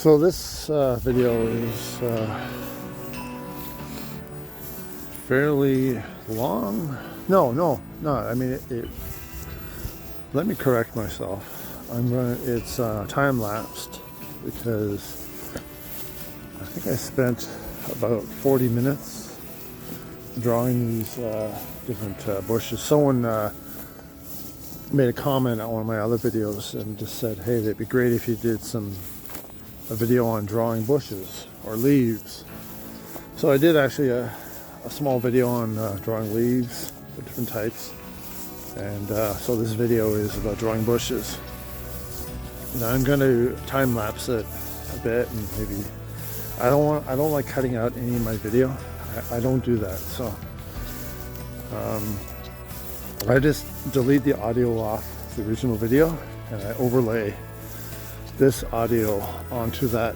So this video is fairly long. No. I mean, let me correct myself. It's time lapsed because I think I spent about 40 minutes drawing these different bushes. Someone made a comment on one of my other videos and just said, hey, it'd be great if you did a video on drawing bushes or leaves. So I did actually a small video on drawing leaves of different types, and so this video is about drawing bushes. Now I'm going to time lapse it a bit, and maybe I don't like cutting out any of my video. I don't do that, so I just delete the audio off the original video and I overlay this audio onto that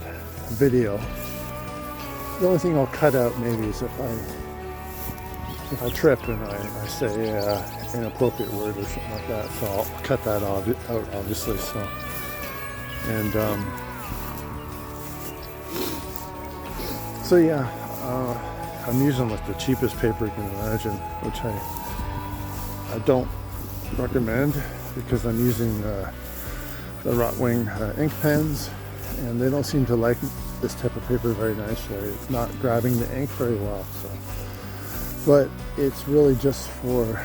video. The only thing I'll cut out maybe is if I trip and I say an inappropriate word or something like that. So I'll cut that out obviously. So so yeah, I'm using like the cheapest paper you can imagine, which I don't recommend because I'm using the Rotwing ink pens, and they don't seem to like this type of paper very nicely. It's not grabbing the ink very well. So, but it's really just for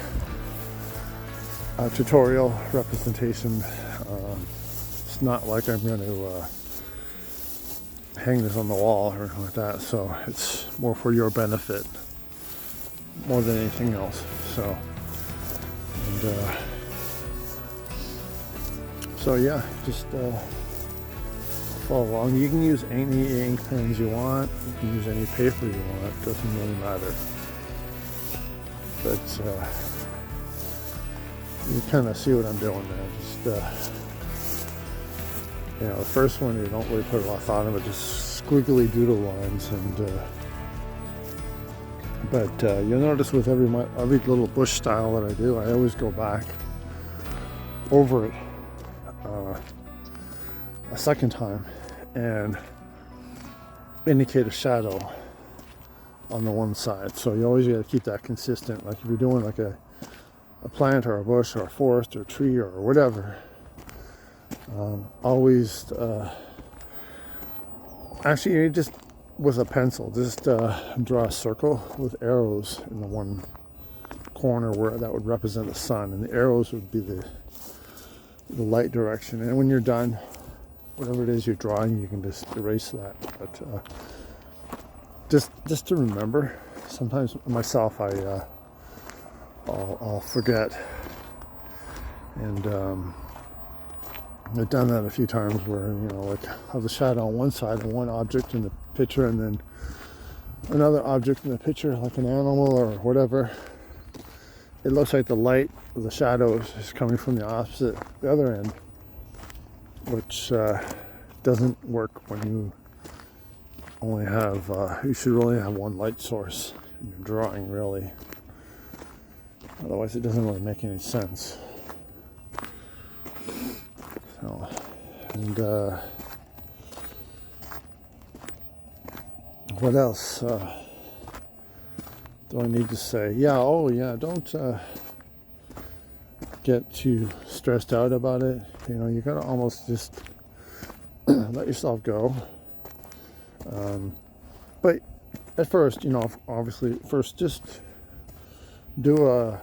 tutorial representation. It's not like I'm going to hang this on the wall or anything like that. So it's more for your benefit more than anything else. So. So yeah, just follow along. You can use any ink pens you want. You can use any paper you want. It doesn't really matter. But you kind of see what I'm doing there. Just the first one you don't really put a lot of thought into, just squiggly doodle lines, and but you'll notice with every little bush style that I do, I always go back over it a second time and indicate a shadow on the one side. So you always got to keep that consistent. Like if you're doing like a plant or a bush or a forest or a tree or whatever, always actually you just with a pencil, just draw a circle with arrows in the one corner where that would represent the sun, and the arrows would be the light direction. And when you're done, whatever it is you're drawing, you can just erase that. But just to remember, sometimes myself I'll forget, and I've done that a few times where like have the shadow on one side and one object in the picture, and then another object in the picture, like an animal or whatever. It looks like the light or the shadow is coming from the other end, which doesn't work when you only have, you should really have one light source in your drawing, really. Otherwise it doesn't really make any sense. So, and what else do I need to say? Don't get too stressed out about it. You gotta almost just let yourself go. But at first, obviously, first just do a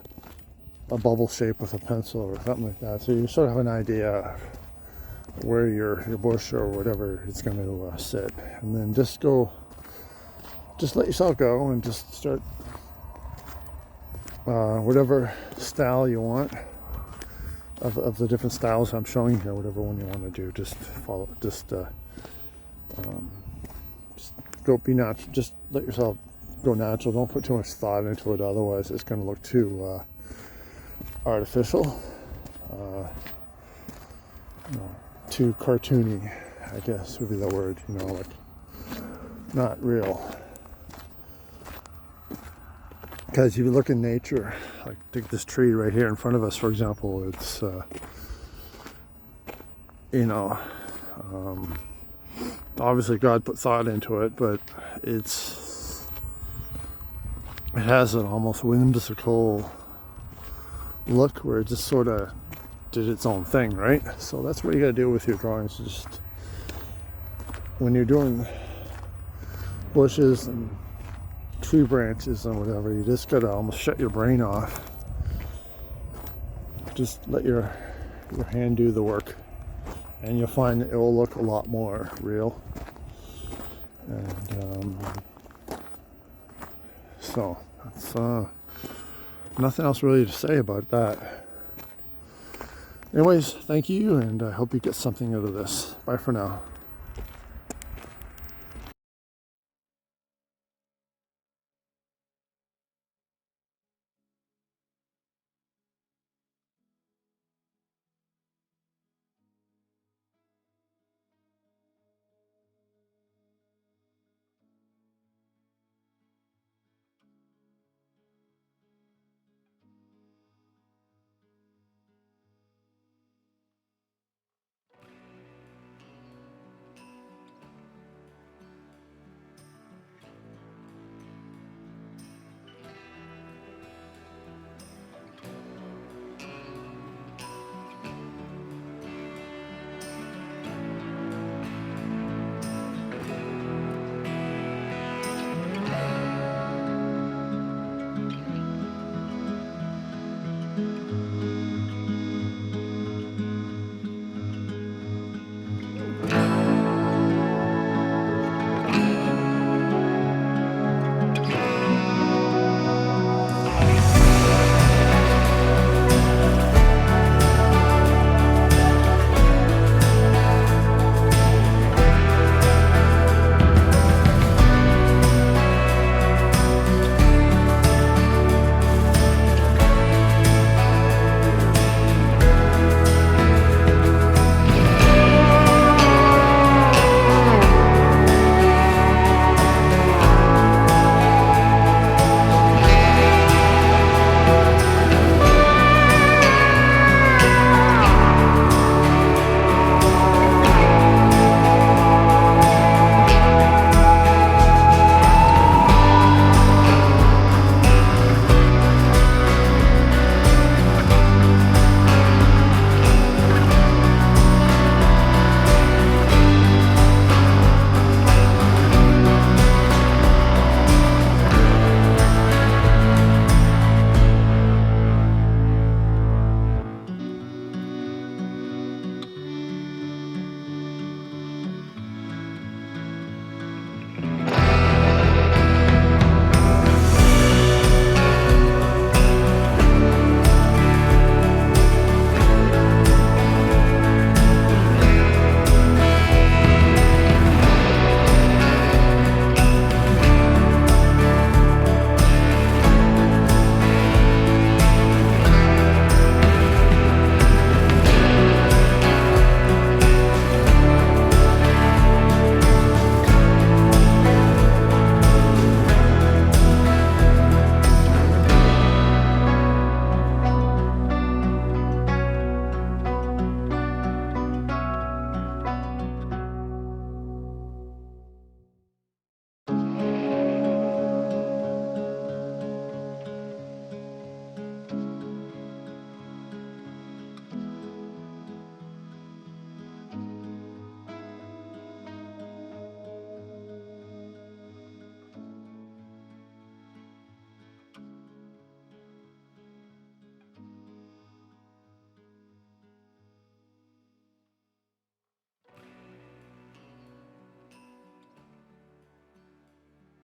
bubble shape with a pencil or something like that, so you sort of have an idea of where your bush or whatever it's going to sit, and then just let yourself go and just start whatever style you want of the different styles I'm showing here. Whatever one you want to do, just follow. Just go be natural. Just let yourself go natural. Don't put too much thought into it. Otherwise, it's going to look too artificial, too cartoony, I guess would be the word. Like not real. Because if you look in nature, like take this tree right here in front of us, for example, it's obviously God put thought into it, but it has an almost whimsical look where it just sort of did its own thing, right? So that's what you got to do with your drawings. Just when you're doing bushes and tree branches and whatever, you just got to almost shut your brain off. Just let your hand do the work, and you'll find it will look a lot more real. And so that's nothing else really to say about that. Anyways, thank you, and I hope you get something out of this. Bye for now.